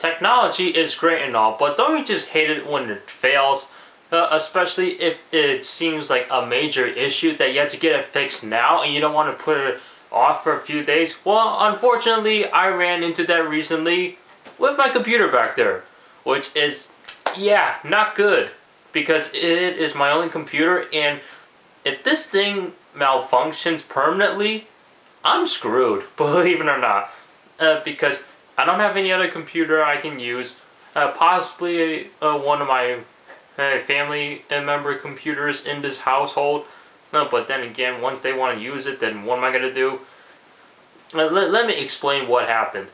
technology is great and all, but don't you just hate it when it fails? Especially if it seems like a major issue that you have to get it fixed now and you don't want to put it off for a few days. Well, unfortunately, I ran into that recently with my computer back there, which is, yeah, not good, because it is my only computer, and if this thing malfunctions permanently, I'm screwed, believe it or not, because I don't have any other computer I can use. Possibly one of my family member computers in this household, but then again, once they want to use it, then what am I going to do? Let me explain what happened.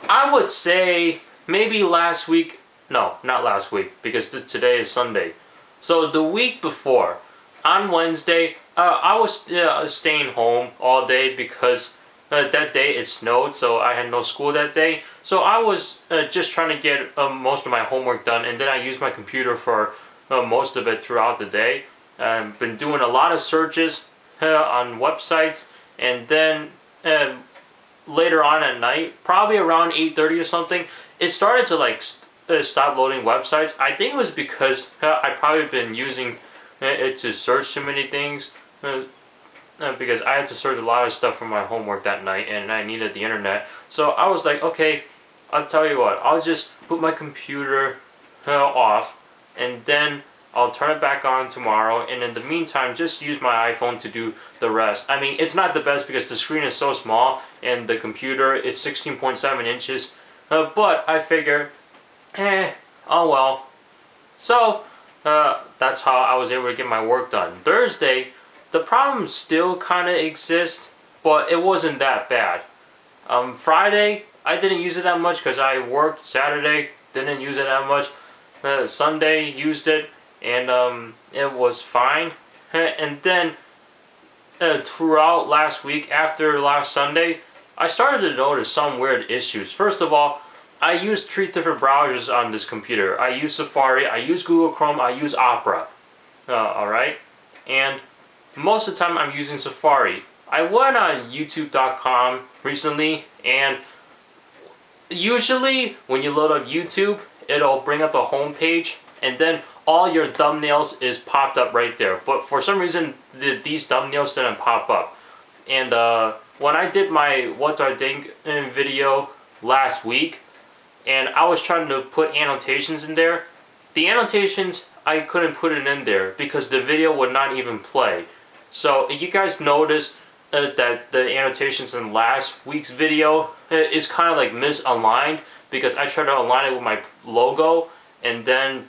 I would say maybe last week, no, not last week, because today is Sunday. So the week before, on Wednesday, I was staying home all day because that day it snowed, so I had no school that day. So I was just trying to get most of my homework done, and then I used my computer for most of it throughout the day. I've been doing a lot of searches on websites, and then later on at night, probably around 8:30 or something, it started to like stop loading websites. I think it was because I probably been using it to search too many things. Because I had to search a lot of stuff for my homework that night, and I needed the internet. So I was like, okay, I'll tell you what, I'll just put my computer off, and then I'll turn it back on tomorrow, and in the meantime, just use my iPhone to do the rest. I mean, it's not the best because the screen is so small, and the computer, it's 16.7 inches, but I figure, oh well. So, that's how I was able to get my work done. Thursday, the problem still kind of exists, but it wasn't that bad. Friday, I didn't use it that much because I worked. Saturday, didn't use it that much. Sunday, used it, and it was fine. And then throughout last week, after last Sunday, I started to notice some weird issues. First of all, I use 3 different browsers on this computer. I use Safari, I use Google Chrome, I use Opera. Alright? And most of the time I'm using Safari. I went on YouTube.com recently, and usually when you load up YouTube, it'll bring up a home page, and then all your thumbnails is popped up right there. But for some reason, these thumbnails didn't pop up. And when I did my What Do I Think video last week, and I was trying to put annotations in there, the annotations, I couldn't put it in there because the video would not even play. So if you guys notice that the annotations in last week's video is kind of like misaligned, because I tried to align it with my logo, and then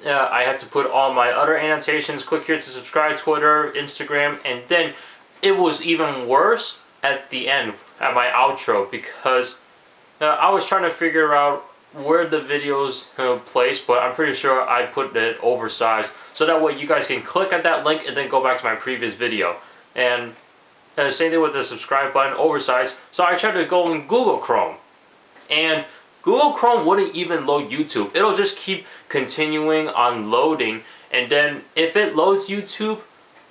I had to put all my other annotations, click here to subscribe, Twitter, Instagram, and then it was even worse at the end, at my outro, because I was trying to figure out where the videos placed, but I'm pretty sure I put it oversized, so that way you guys can click at that link and then go back to my previous video. And same thing with the subscribe button, oversized. So I tried to go in Google Chrome, and Google Chrome wouldn't even load YouTube. It'll just keep continuing on loading, and then if it loads YouTube,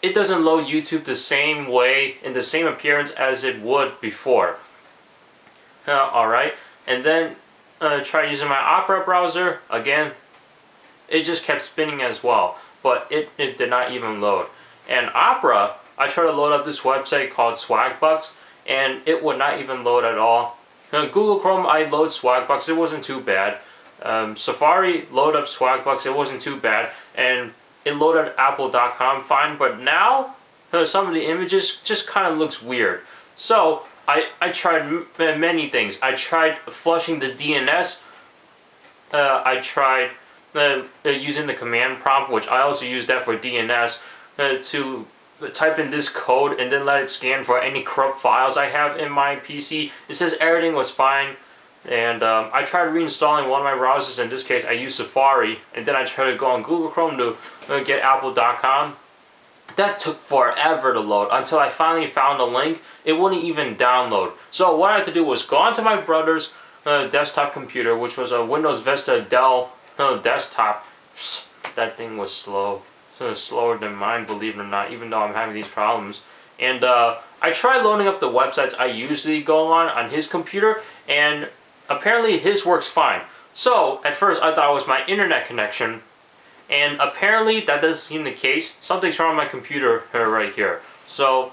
it doesn't load YouTube the same way, in the same appearance as it would before. Alright, and then try using my Opera browser. Again, it just kept spinning as well, but it did not even load. And Opera, I tried to load up this website called Swagbucks, and it would not even load at all. Google Chrome, I load Swagbucks, it wasn't too bad. Safari, load up Swagbucks, it wasn't too bad. And it loaded apple.com fine, but now some of the images just kind of looks weird. So I tried many things. I tried flushing the DNS. I tried using the command prompt, which I also use that for DNS, to type in this code and then let it scan for any corrupt files I have in my PC. It says everything was fine. And I tried reinstalling one of my browsers. In this case, I used Safari, and then I tried to go on Google Chrome to get apple.com. That took forever to load until I finally found a link. It wouldn't even download. So what I had to do was go onto my brother's desktop computer, which was a Windows Vista Dell desktop. That thing was slow. So slower than mine, believe it or not, even though I'm having these problems. And I tried loading up the websites I usually go on his computer, and apparently his works fine. So at first I thought it was my internet connection, and apparently that doesn't seem the case. Something's wrong with my computer right here. So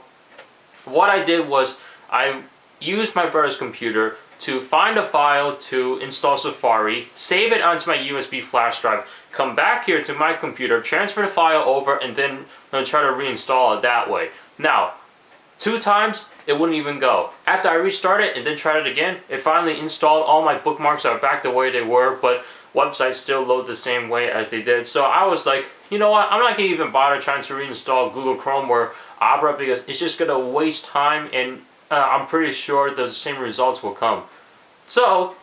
what I did was I used my brother's computer to find a file to install Safari, save it onto my USB flash drive, come back here to my computer, transfer the file over, and then try to reinstall it that way. Now, 2 times, it wouldn't even go. After I restarted and then tried it again, it finally installed. All my bookmarks are back the way they were, but websites still load the same way as they did. So I was like, you know what, I'm not going to even bother trying to reinstall Google Chrome or Opera because it's just going to waste time, and I'm pretty sure the same results will come. So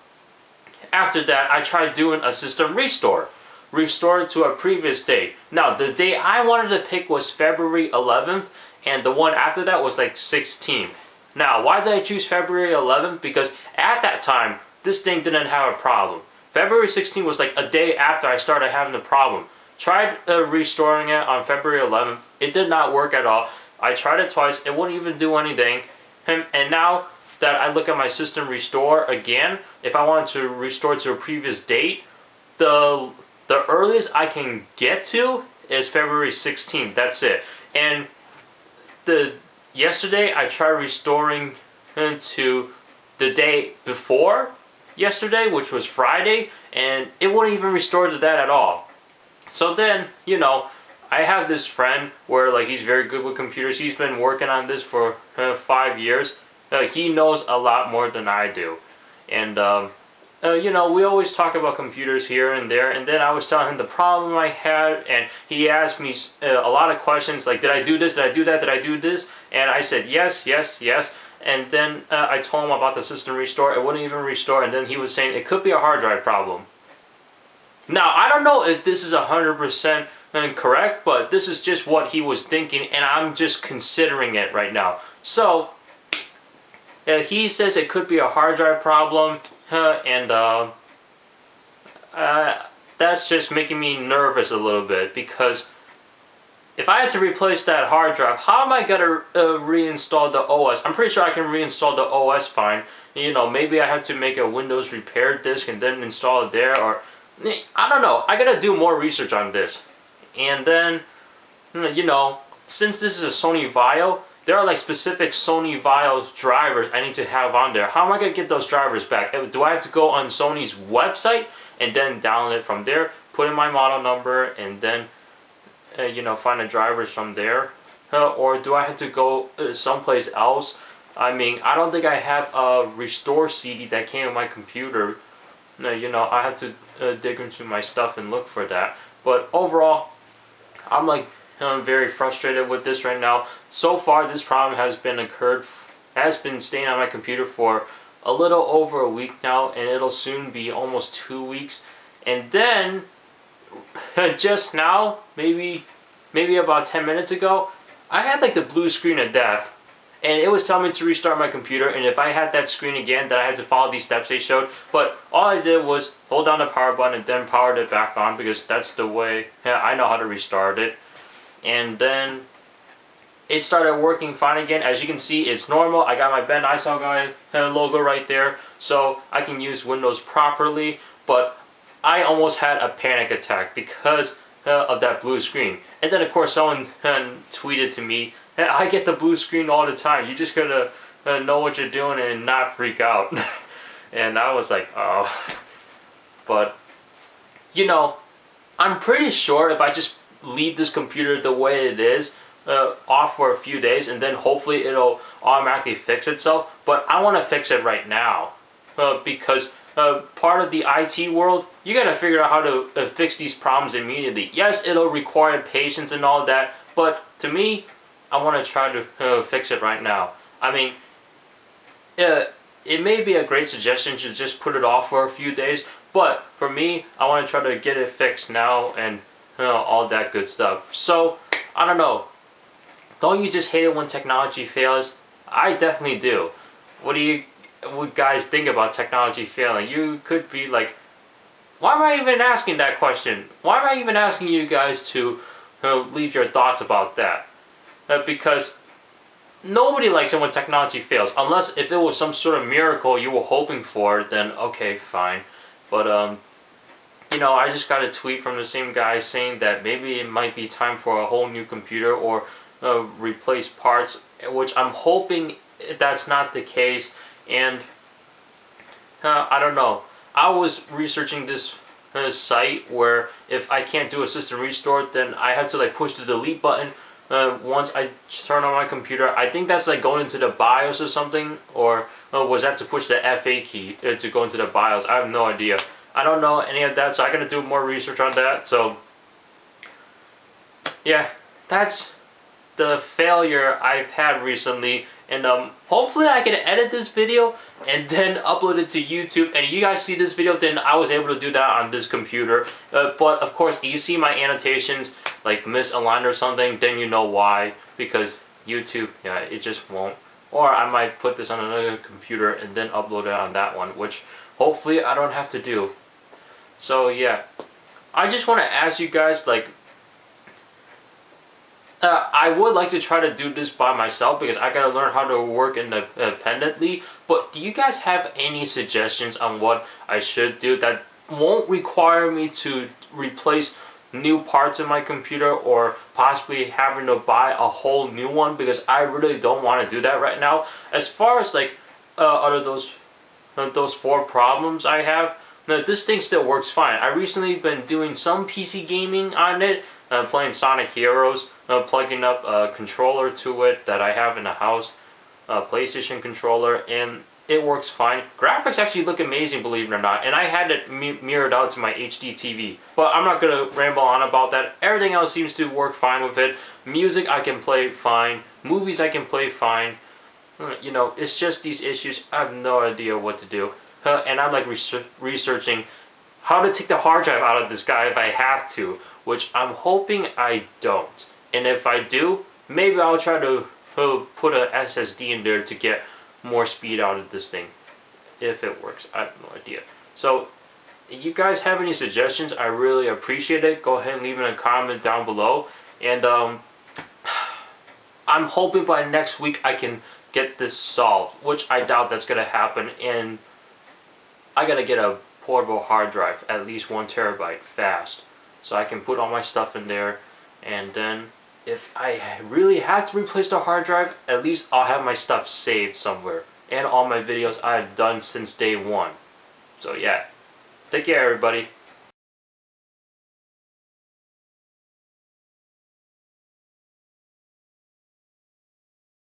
after that, I tried doing a system restore. Restore it to a previous date. Now, the date I wanted to pick was February 11th, and the one after that was like 16th. Now, why did I choose February 11th? Because at that time, this thing didn't have a problem. February 16th was like a day after I started having the problem. Tried restoring it on February 11th. It did not work at all. I tried it twice. It wouldn't even do anything. And now that I look at my system restore again, if I wanted to restore to a previous date, the earliest I can get to is February 16th. That's it. And yesterday I tried restoring to the day before yesterday, which was Friday, and it wouldn't even restore to that at all. So then, you know, I have this friend where like he's very good with computers. He's been working on this for 5 years. He knows a lot more than I do, and you know, we always talk about computers here and there, and then I was telling him the problem I had, and he asked me a lot of questions like, did I do this, did I do that, did I do this? And I said yes, yes, yes, and then I told him about the system restore. It wouldn't even restore, and then he was saying it could be a hard drive problem. Now, I don't know if this is 100% correct, but this is just what he was thinking, and I'm just considering it right now. So he says it could be a hard drive problem, and that's just making me nervous a little bit, because if I had to replace that hard drive, how am I going to reinstall the OS? I'm pretty sure I can reinstall the OS fine. You know, maybe I have to make a Windows repair disk and then install it there, or I don't know. I gotta do more research on this. And then, you know, since this is a Sony Vaio, there are like specific Sony Vaio drivers I need to have on there. How am I gonna get those drivers back? Do I have to go on Sony's website and then download it from there, put in my model number, and then you know, find the drivers from there? Or do I have to go someplace else? I mean, I don't think I have a restore CD that came with my computer. You know, I have to dig into my stuff and look for that. But overall, I'm like very frustrated with this right now. So far, this problem has been staying on my computer for a little over a week now, and it'll soon be almost 2 weeks. And then just now, maybe about 10 minutes ago, I had like the blue screen of death, and it was telling me to restart my computer, and if I had that screen again, that I had to follow these steps they showed. But all I did was hold down the power button and then powered it back on, because that's the way I know how to restart it. And then it started working fine again. As you can see, it's normal. I got my Ben ISO guy logo right there, so I can use Windows properly. But I almost had a panic attack because of that blue screen. And then of course someone tweeted to me, hey, I get the blue screen all the time. You just gotta know what you're doing and not freak out. And I was like, oh. But, you know, I'm pretty sure if I just leave this computer the way it is, off for a few days, and then hopefully it'll automatically fix itself. But I want to fix it right now, because part of the IT world, you gotta figure out how to fix these problems immediately. Yes, it'll require patience and all that, but to me, I want to try to fix it right now. I mean, it may be a great suggestion to just put it off for a few days, but for me, I want to try to get it fixed now and all that good stuff. So, I don't know. Don't you just hate it when technology fails? I definitely do. What do you guys think about technology failing? You could be like, why am I even asking that question? Why am I even asking you guys to leave your thoughts about that? Because nobody likes it when technology fails, unless if it was some sort of miracle you were hoping for, then okay, fine. But you know, I just got a tweet from the same guy saying that maybe it might be time for a whole new computer or replace parts, which I'm hoping that's not the case. And I don't know. I was researching this site where if I can't do a system restore, then I have to like push the delete button once I turn on my computer. I think that's like going into the BIOS or something, or was that to push the FA key to go into the BIOS? I have no idea. I don't know any of that, so I gotta do more research on that. So yeah, that's the failure I've had recently, and hopefully I can edit this video and then upload it to YouTube, and you guys see this video, then I was able to do that on this computer. But of course, you see my annotations like misaligned or something, then you know why, because YouTube, yeah, it just won't. Or I might put this on another computer and then upload it on that one, which hopefully I don't have to do. So yeah, I just want to ask you guys, like, I would like to try to do this by myself because I gotta learn how to work independently. But do you guys have any suggestions on what I should do that won't require me to replace new parts in my computer or possibly having to buy a whole new one? Because I really don't want to do that right now. As far as like out of those 4 problems I have, this thing still works fine. I recently been doing some PC gaming on it, playing Sonic Heroes, plugging up a controller to it that I have in the house, a PlayStation controller, and it works fine. Graphics actually look amazing, believe it or not, and I had it mirrored out to my HD TV. But I'm not going to ramble on about that. Everything else seems to work fine with it. Music I can play fine. Movies I can play fine. You know, it's just these issues. I have no idea what to do. And I'm like researching how to take the hard drive out of this guy if I have to, which I'm hoping I don't. And if I do, maybe I'll try to put a SSD in there to get more speed out of this thing. If it works, I have no idea. So, if you guys have any suggestions, I really appreciate it. Go ahead and leave it in a comment down below. And I'm hoping by next week I can get this solved, which I doubt that's going to happen. And I gotta get a portable hard drive, at least 1 terabyte, fast, so I can put all my stuff in there. And then if I really have to replace the hard drive, at least I'll have my stuff saved somewhere, and all my videos I've done since day 1. So yeah, take care everybody.